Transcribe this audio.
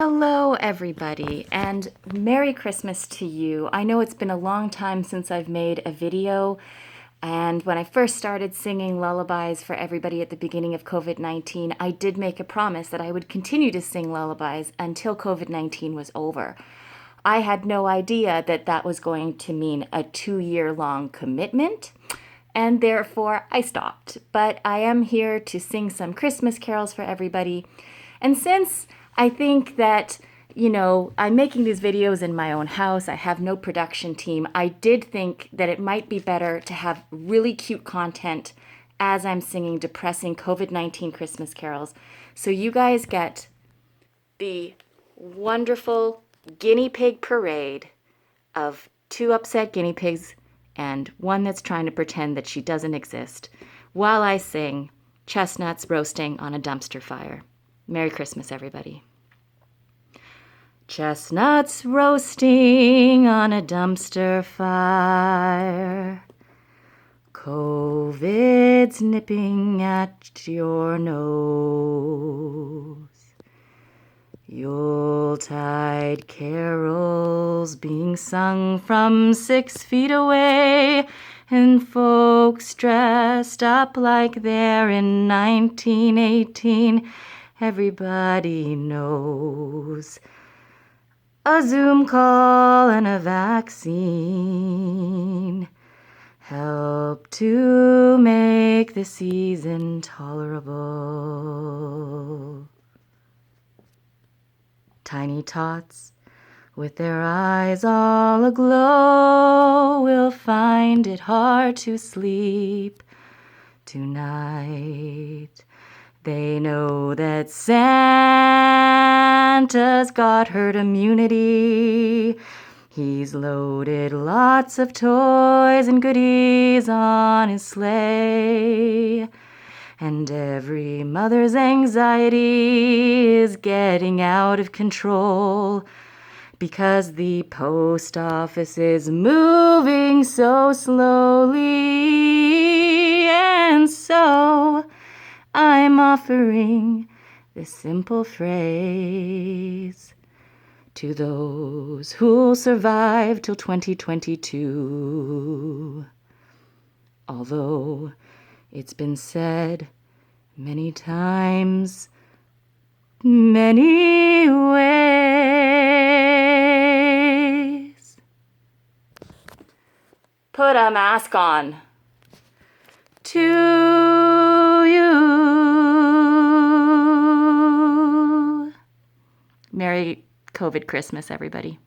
Hello, everybody, and Merry Christmas to you. I know it's been a long time since I've made a video, and when I first started singing lullabies for everybody at the beginning of COVID-19, I did make a promise that I would continue to sing lullabies until COVID-19 was over. I had no idea that that was going to mean a 2-year-long commitment, and therefore I stopped. But I am here to sing some Christmas carols for everybody, and since I think that, I'm making these videos in my own house. I have no production team. I did think that it might be better to have really cute content as I'm singing depressing COVID-19 Christmas carols. So you guys get the wonderful guinea pig parade of 2 upset guinea pigs and one that's trying to pretend that she doesn't exist while I sing Chestnuts Roasting on a Dumpster Fire. Merry Christmas, everybody. Chestnuts roasting on a dumpster fire. COVID's nipping at your nose. Yuletide carols being sung from 6 feet away, and folks dressed up like they're in 1918. Everybody knows a Zoom call and a vaccine help to make the season tolerable. Tiny tots with their eyes all aglow will find it hard to sleep tonight. They know that Santa's got herd immunity. He's loaded lots of toys and goodies on his sleigh. And every mother's anxiety is getting out of control because the post office is moving so slowly. And so I'm offering this simple phrase to those who'll survive till 2022. Although it's been said many times, many ways. Put a mask on. To you. Merry COVID Christmas, everybody.